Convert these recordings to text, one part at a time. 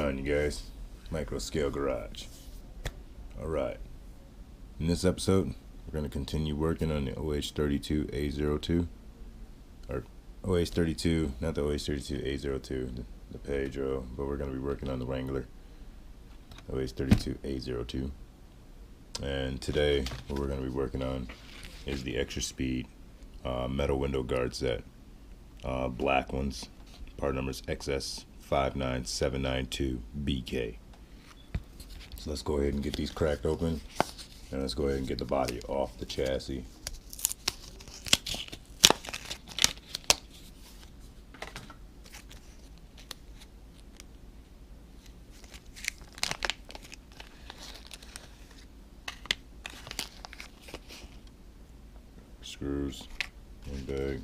on, you guys? Micro Scale Garage. Alright. In this episode, we're going to continue working on the OH35A01. Or OH32, not the OH35A02, the Pedro, but we're going to be working on the Wrangler. OH35A02. And today, what we're going to be working on is the Xtra Speed metal window guard set. Black ones. Part number is XS59792BK. So let's go ahead and get these cracked open, and let's go ahead and get the body off the chassis. Screws, one bag.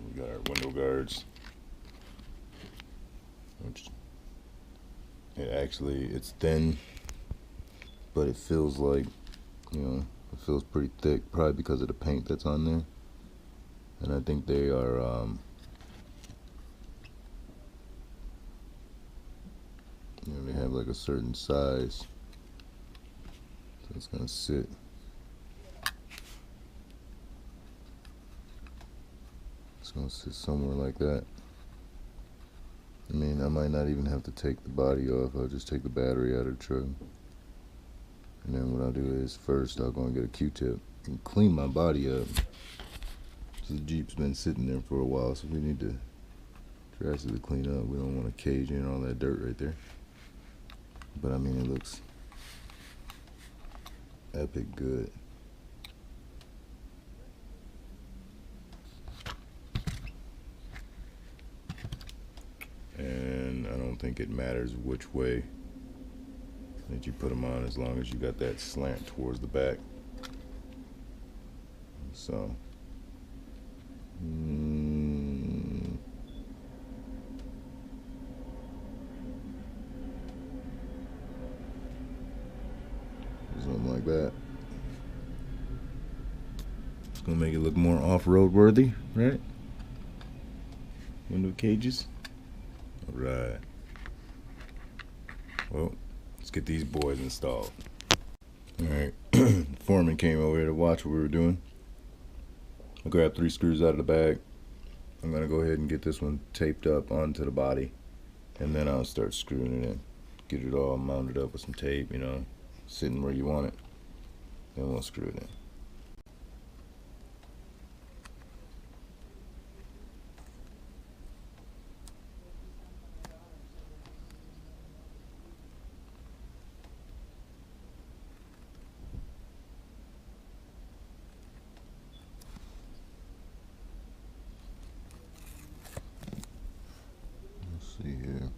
We got our window guards. It's thin, but it feels like, it feels pretty thick, probably because of the paint that's on there. And I think they are, they have like a certain size, so it's gonna sit. It's gonna sit somewhere like that. I mean, I might not even have to take the body off. I'll just take the battery out of the truck. And then what I'll do is, first I'll go and get a Q-tip and clean my body up. The Jeep's been sitting there for a while, so we need to drastically clean up. We don't want to cage in all that dirt right there. But I mean, it looks epic good. And I don't think it matters which way that you put them on, as long as you got that slant towards the back. So something like that. It's gonna make it look more off-road worthy, right? Window cages. Alright. Well, let's get these boys installed. Alright. Foreman came over here to watch what we were doing. I grabbed 3 screws out of the bag. I'm gonna go ahead and get this one taped up onto the body, and then I'll start screwing it in. Get it all mounted up with some tape, sitting where you want it. Then we'll screw it in. See here.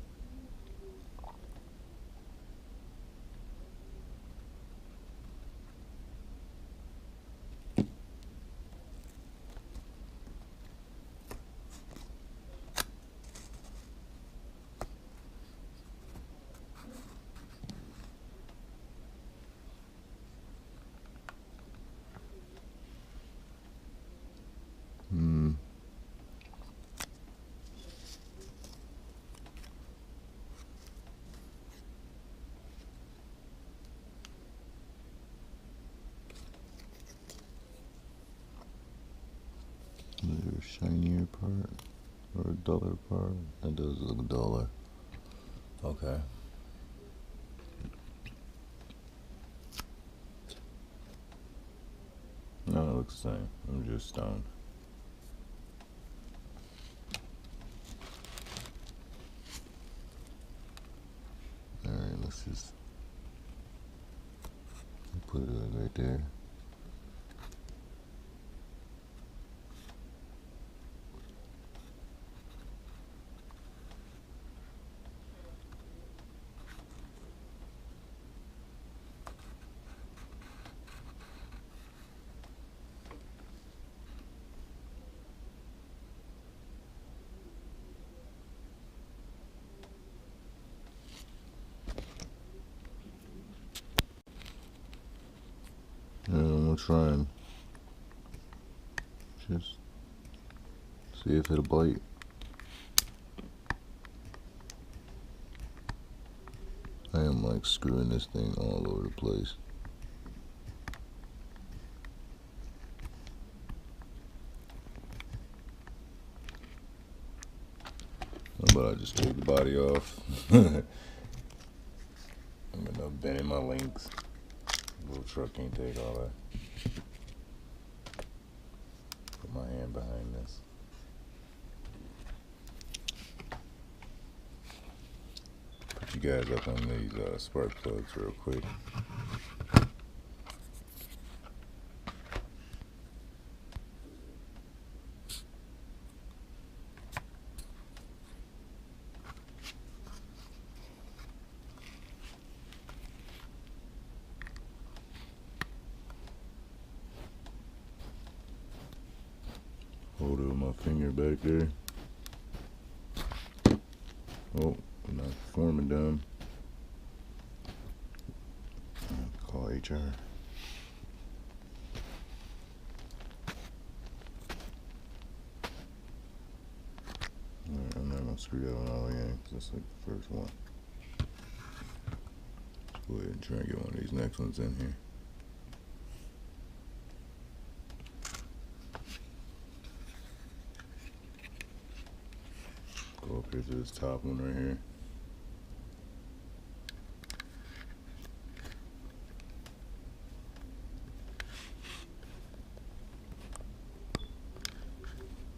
Is there a shinier part or a duller part? That does look duller. Okay. No, it looks the same. I'm just stoned. Alright, let's just put it right there. And I'm gonna try and just see if it'll bite. I am like screwing this thing all over the place. How about I just take the body off? I'm gonna bend my links. Little truck can't take all that. Put my hand behind this. Put you guys up on these spark plugs real quick. Hold it with my finger back there. Oh, not forming down. Call HR. Alright, I'm not gonna screw that one all again because that's like the first one. Let's go ahead and try and get one of these next ones in here. Go up here to this top one right here.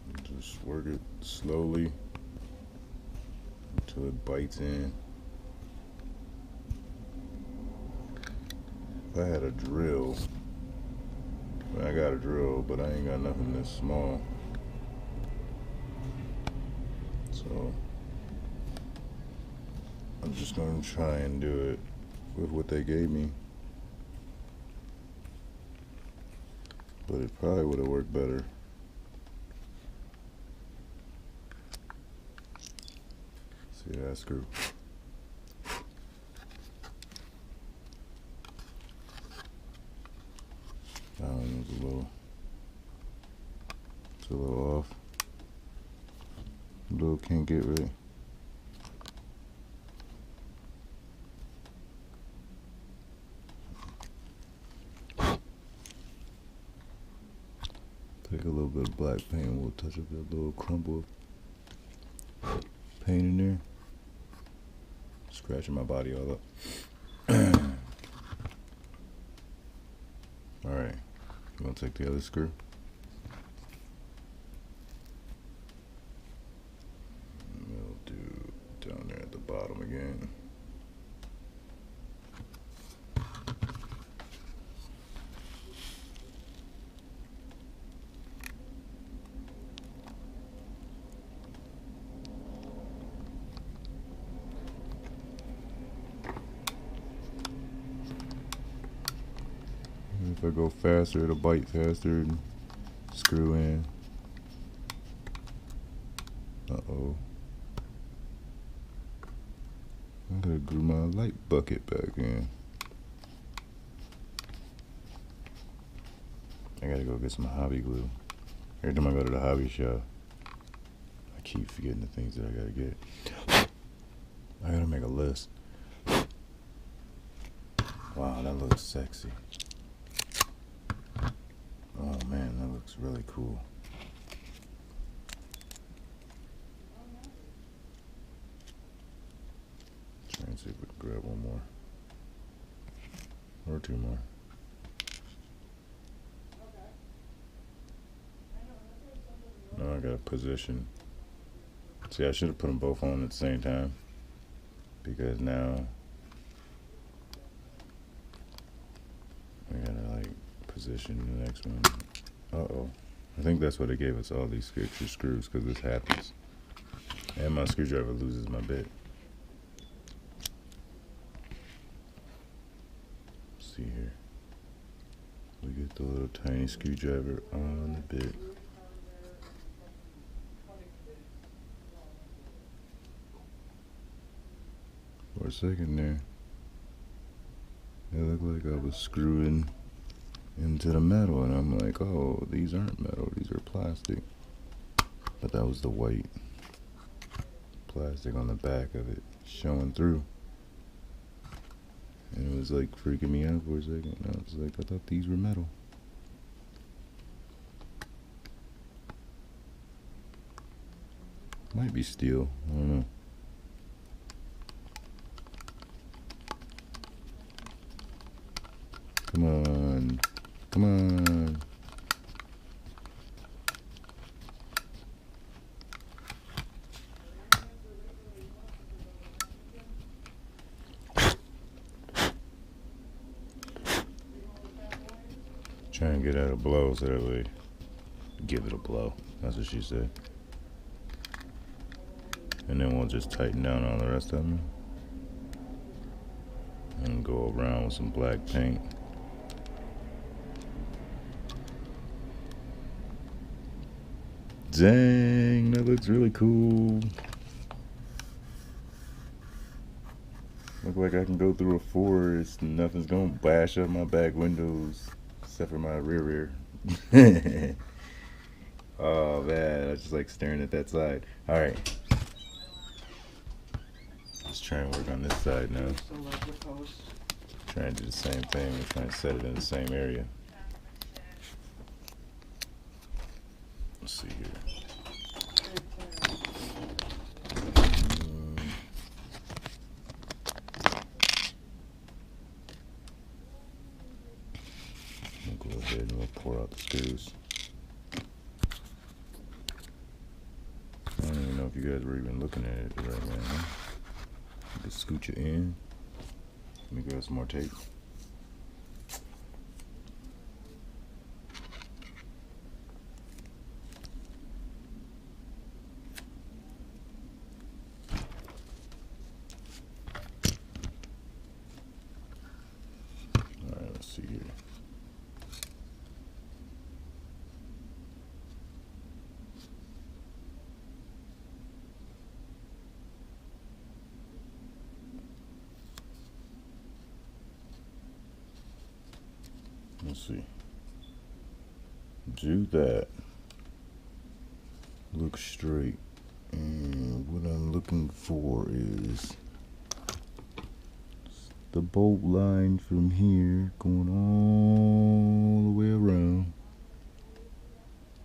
And just work it slowly until it bites in. If I had a drill, well, I got a drill, but I ain't got nothing this small. So I'm just gonna try and do it with what they gave me. But it probably would have worked better. See that screw? That one was a little off. A little can't get right. Take a little bit of black paint, we'll touch up that little crumble of paint in there. Scratching my body all up. Alright, I'm gonna take the other screw. And we'll do down there at the bottom again. If I go faster, it'll bite faster and screw in. Uh-oh. I gotta glue my light bucket back in. I gotta go get some hobby glue. Every time I go to the hobby shop, I keep forgetting the things that I gotta get. I gotta make a list. Wow, that looks sexy. Oh man, that looks really cool. Try and see if we can grab one more. Or two more. Now I gotta position. See, I should have put them both on at the same time. Because now I gotta like position the next one. Uh-oh. I think that's why they gave us all these extra screws, because this happens. And my screwdriver loses my bit. Let's see here. We get the little tiny screwdriver on the bit. For a second there, it looked like I was screwing into the metal, and I'm like, oh, these aren't metal, these are plastic. But that was the white plastic on the back of it showing through. And it was like freaking me out for a second. I was like, I thought these were metal. Might be steel, I don't know. Come on, come on. Try and get out a blow so that way, give it a blow. That's what she said. And then we'll just tighten down all the rest of them. And go around with some black paint. Dang, that looks really cool. Look like I can go through a forest and nothing's gonna bash up my back windows. Except for my rear. Oh man, I just like staring at that side. Alright. Let's try and work on this side now. Try and do the same thing. We're trying to set it in the same area. Let's see here. We'll go ahead and we'll pour out the screws. I don't even know if you guys were even looking at it right now. You can scooch it in. Let me grab some more tape. Alright, let's see here. Let's see. Do that. Look straight. And what I'm looking for is the bolt line from here going all the way around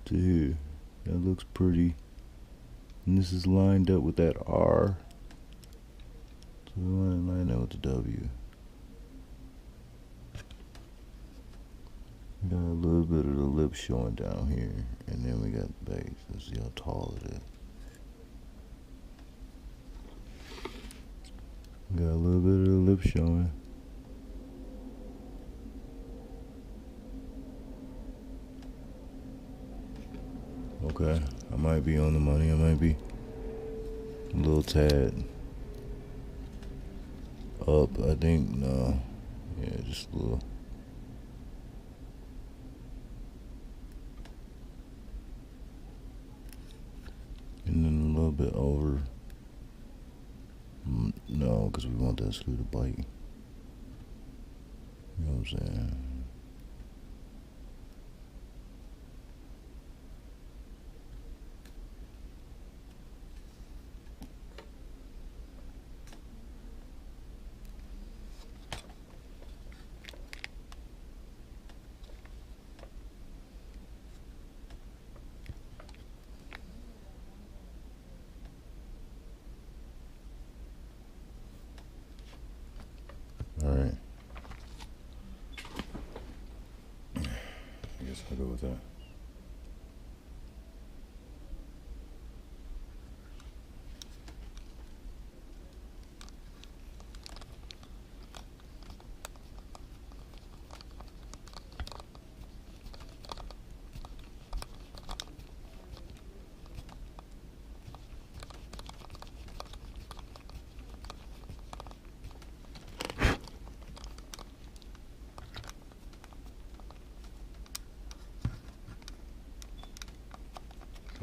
to here. That looks pretty. And this is lined up with that R. So we want to line up with the W. Got a little bit of the lip showing down here, and then we got the base. Let's see how tall it is. Got a little bit of the lip showing. Okay, I might be on the money. I might be a little tad up. I think, no. Yeah, just a little. And then a little bit over. No, because we want that screw to bite. You know what I'm saying? Alright. I guess I'll go with that.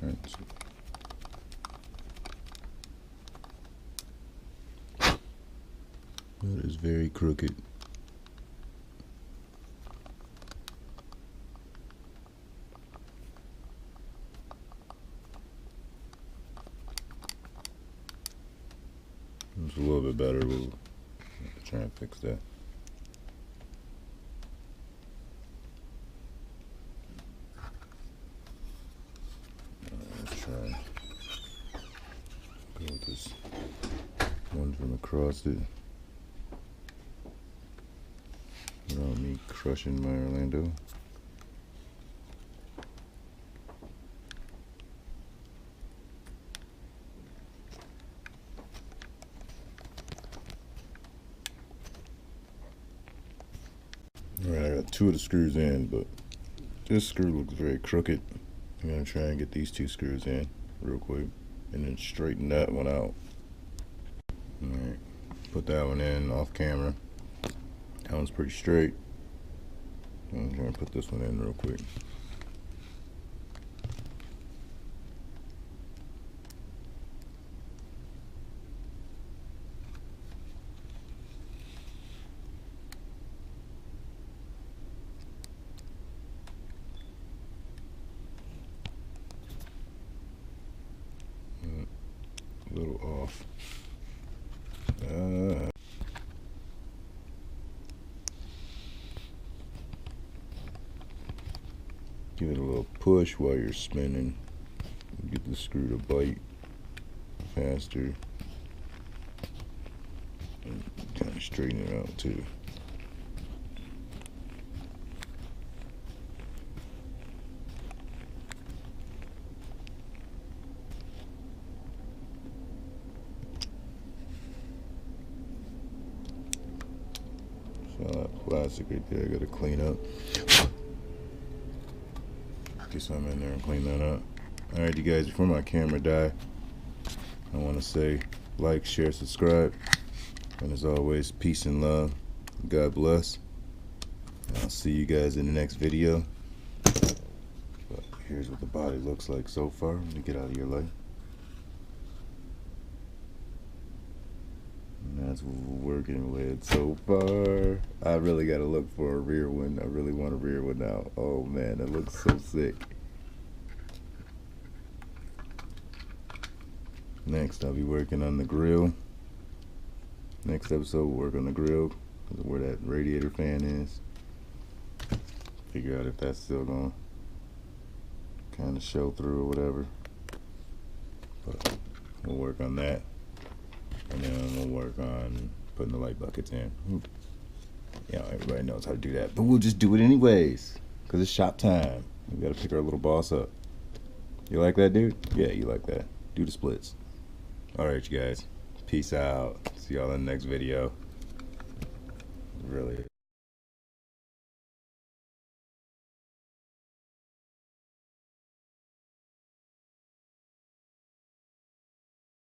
Alright, so that is very crooked. It's a little bit better. We'll try and fix that. try and go with this one from across it without me crushing my Orlando. Alright, I got 2 of the screws in, but this screw looks very crooked. I'm going to try and get these 2 screws in real quick and then straighten that one out. Alright, put that one in off camera. That one's pretty straight. I'm going to put this one in real quick. A little off. Give it a little push while you're spinning. Get the screw to bite faster. And kind of straighten it out too. That plastic right there I gotta clean up. Get some in there and clean that up. Alright you guys, before my camera die, I want to say like, share, subscribe, and as always, peace and love. God bless. And I'll see you guys in the next video. But here's what the body looks like so far. Let me get out of your light. That's what we're working with so far. I really gotta look for a rear one. I really want a rear one now. Oh man, that looks so sick. Next, I'll be working on the grill. Next episode, we'll work on the grill, where that radiator fan is. Figure out if that's still gonna kind of show through or whatever. But we'll work on that. And then we'll work on putting the light buckets in. You know, everybody knows how to do that. But we'll just do it anyways. Because it's shop time. We gotta pick our little boss up. You like that, dude? Yeah, you like that. Do the splits. Alright, you guys. Peace out. See y'all in the next video. Really.